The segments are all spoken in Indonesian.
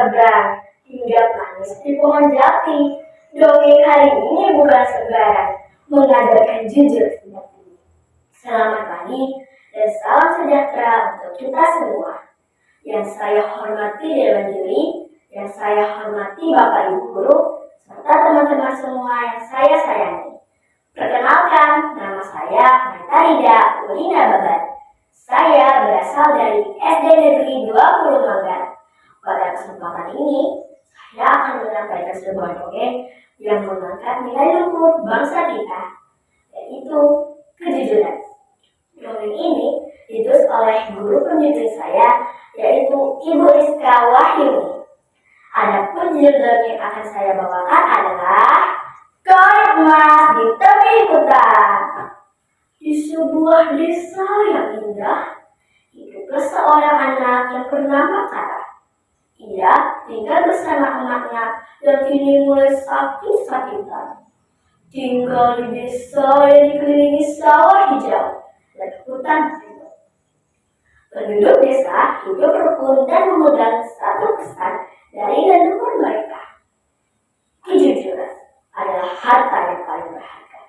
seberang, hingga manis di pohon jati. Dongeng hari ini bukan sembarang, mengajarkan jujur seperti ini. Selamat pagi dan salam sejahtera untuk kita semua. Yang saya hormati Dewan Juri, yang saya hormati Bapak Ibu Guru, serta teman-teman semua yang saya sayangi. Perkenalkan, nama saya Neta Rida Urina Babat. Saya berasal dari SD Negeri 20 Manggar. Pada kesempatan ini, saya akan menyampaikan sebuah dongeng yang mengangkat nilai luhur bangsa kita, yaitu kejujuran. Dongeng ini ditulis oleh guru pembimbing saya, yaitu Ibu Rizka Wahyuni. Adapun judul dongeng yang akan saya bawakan adalah Koin Emas di Tepi Hutan. Di sebuah desa yang indah, hiduplah seorang anak yang bernama Kara. Ia tinggal bersama emaknya yang kini mulai sakit-sakitan. Tinggal di desa yang dikelilingi sawah hijau dan hutan hijau. Penduduk desa hidup rukun dan memegang satu pesan dari leluhur mereka. Kejujuran adalah harta yang paling berharga.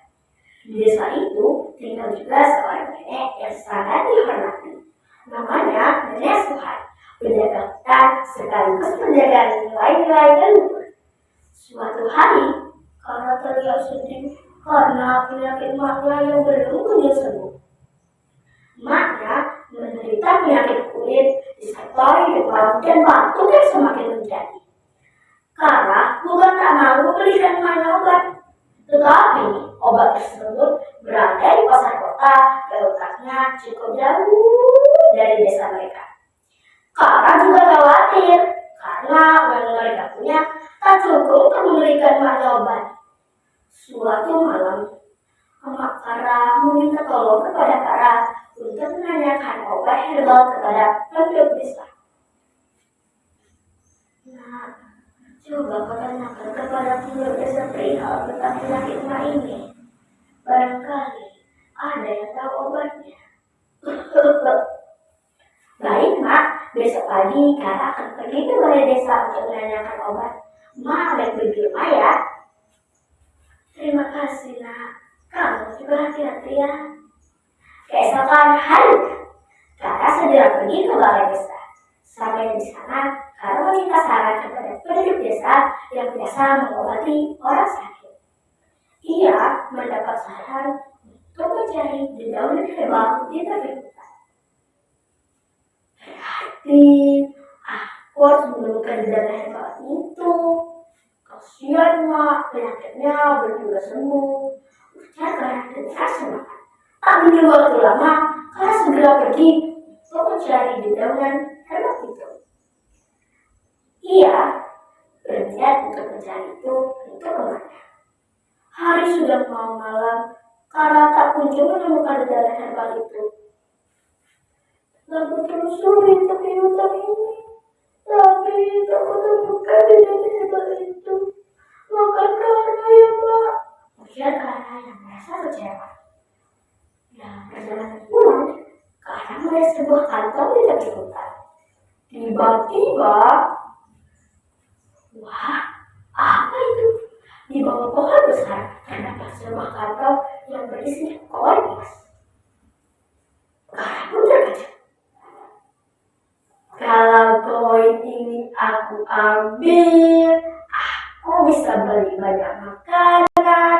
Di desa itu tinggal juga seorang nenek yang sangat dihormati. Namanya Nenek Suhar, penjaga hutan sekaligus penjaga nilai-nilai leluhur. Suatu hari, karena terlihat sedih karena penyakit emaknya yang belum kunjung sembuh. Emaknya menderita penyakit kulit disertai demam dan batuk yang semakin menjadi. Kara bukan tak mau membelikan emaknya obat, tetapi obat tersebut berada di pasar kota dan letaknya cukup jauh dari desa mereka. Kara juga khawatir karena uang mereka punya tak cukup untuk membelikan emaknya obat. Suatu malam, emak Kara meminta tolong kepada Kara untuk menanyakan obat herbal kepada penduduk desa. Nah, coba kau tanyakan kepada penduduk desa perihal tentang penyakit emak ini. Barangkali ada yang tahu obatnya. Baik, Mak. Besok pagi Kara akan pergi ke balai desa untuk menanyakan obat. Mak, baik-baik di rumah ya. Terima kasih, Nak. Kamu juga hati-hati ya. Keesokan hari, Kara segera pergi ke balai desa. Sampai di sana, Kara meminta saran kepada penduduk desa yang biasa mengobati orang sakit. Ia mendapat saran untuk mencari dedaunan herbal di tepi hutan. Berarti aku harus menemukan dedaunan herbal itu. Kasihan Mak, penyakitnya belum juga sembuh. Ujar Kara dengan semangat. Tak butuh waktu lama, Kara segera pergi untuk mencari dedaunan herbal itu. Ia berniat untuk mencari itu untuk kemana. Hari sudah mau malam, Kara tak kunjung menemukan dedaunan herbal itu. Lalu telusuri tepi hutan ini, tapi tak menemukan dedaunan herbal itu. Makan Kara ya Mak, ujar Kara yang merasa kecewa. Dalam perjalanan pulang, Kara melihat sebuah kantong di tepi hutan. Tiba-tiba, wah, apa itu? Di bawah pohon besar terdapat sebuah kantong yang berisi koin emas. Kara pun terkejut. Kalau koin ini aku ambil, aku bisa beli banyak makanan,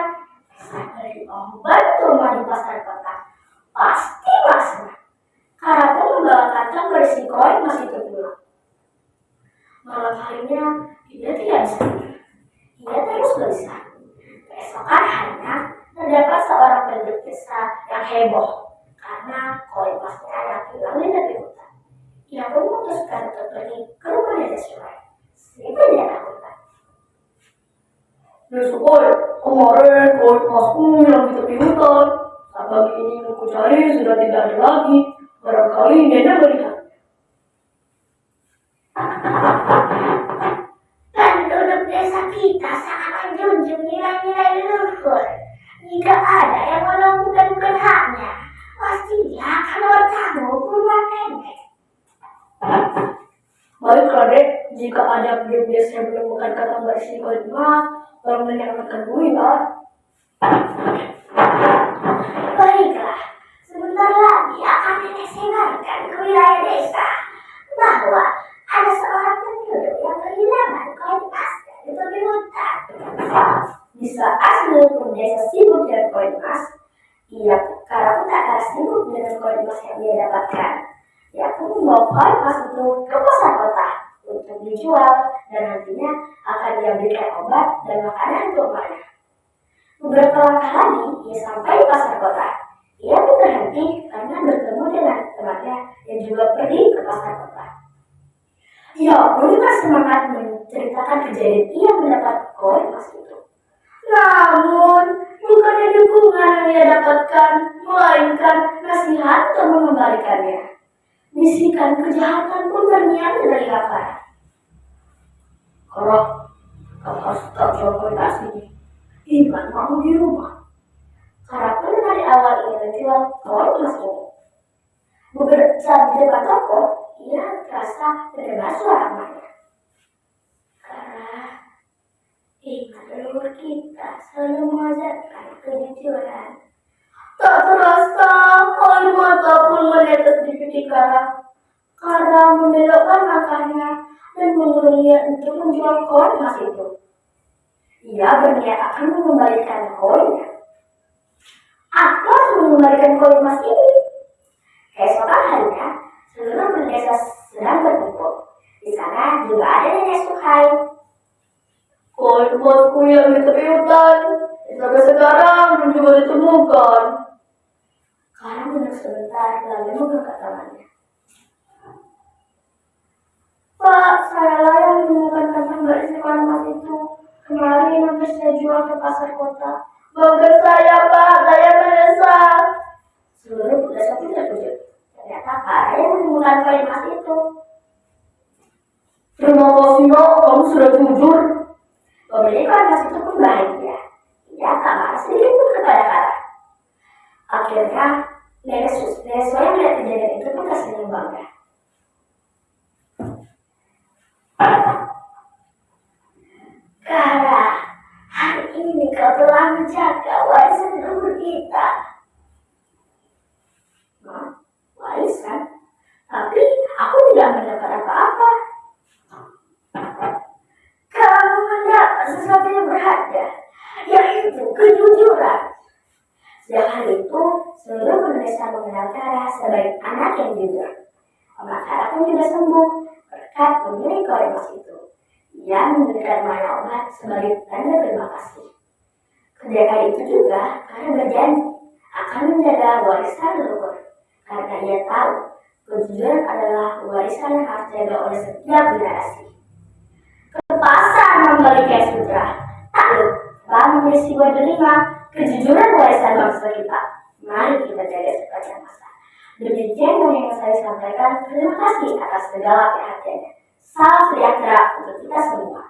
bisa beli obat cuma di pasar kota. Pasti masuk. Kara pun membawa kantong berisi koin emas itu pulang. Malam harinya, dia tidak bisa tidur. Ia terus gelisah. Keesokan harinya, terdapat seorang penduduk desa yang heboh karena koin emasnya yang hilang di tepi hutan. Ia pun memutuskan untuk pergi ke rumah Nenek Suhar, si penjaga hutan. Nenek Suhar, kemarin koin emasku yang di tepi hutan. Saat pagi ini aku cari sudah tidak ada lagi. Barangkali Nenek melihat. Penduduk desa kita sangat menjunjung nilai-nilai leluhur. Jika ada yang melakukan haknya, pasti dia akan bertanggung rumah nenek. Baik, Raden, Jika ada bias yang menemukan kata bersih koin emas, tolong menyelamatkan gue ya. Baiklah, sebentar lagi akan nenek sebarkan ke wilayah desa bahwa ada seorang penduduk yang kehilangan koin emasnya di tepi hutan. Di saat seluruh desa sibuk dengan koin emas, karena pun tak kalah sibuk dengan koin emas yang dia dapatkan. Ia pun membawa koin emas itu ke pasar kota untuk dijual dan nantinya akan dia belikan obat dan makanan untuk emaknya. Beberapa langkah lagi, ia sampai di pasar kota. Ia pun terhenti karena bertemu dengan temannya yang juga pergi ke pasar kota. Ia pun dengan semangat menceritakan kejadian ia mendapat koin emas itu. Namun, bukannya dukungan yang ia dapatkan, melainkan nasihat untuk mengembalikannya. Bisikan kejahatan pun terngiang dari kakak. Kalau kau harus tetap jual koin emas ini, Iman mau di rumah. Karena pun dari awal ia menjual koin emas ini. Beberapa saat di depan toko, ia terasa mendengar suara emaknya. Karena ingat leluhur kita selalu mengajarkan kejujuran. Tak terasa koin mata pun menetes di pipi Kara. Kara membelokkan langkahnya dan mengurungnya untuk menjual koin emas itu. Ia berniat akan mengembalikan koinnya. Aku harus mengembalikan koin emas ini. Keesokan harinya, seluruh pendesa sedang berkumpul. Di sana juga ada nenek Suhai. Koin emasku yang di tepi hutan, sampai sekarang juga ditemukan. Karena menunggu sebentar lalu mengangkat tangannya. Pak, sayalah yang menemukan kantong berisi koin emas itu. Kemarin hampir saya jual ke pasar kota. Maafkan saya, Pak, saya menyesal. Seluruh pendesa pun terkejut. Ternyata Kara yang menemukan koin emas itu. Terima kasih, Nak, kamu sudah jujur. Pemilik koin emas itu pun bahagia. Ia tak marah sedikit pun kepada Kara. Akhirnya, nenek yang melihat kejadian itu pun tersenyum bangga. Kara, hari ini kau telah menjaga warisan leluhur kita. Warisan? Tapi aku tidak mendapat apa-apa. Kamu mendapat sesuatu yang berharga, yaitu kejujuran. Sejak hari itu, seluruh pendesa mengenal Kara sebagai anak yang jujur. Omak Kara pun juga sembuh berkat pemilik koin emas itu. Ia memberikan Maya obat sebagai tanda terima kasih. Ketika itu juga, Kara berjanji akan menjaga warisan leluhur. Karena ia tahu, kejujuran adalah warisan yang harus dijaga oleh setiap generasi. Ke pasar membeli kain sutra. Tak lupa menjadi sebuah delima kejujuran warisan bangsa kita. Mari kita jaga sepanjang masa. Demikian yang saya sampaikan. Terima kasih atas segala perhatiannya. Salam sejahtera untuk kita semua.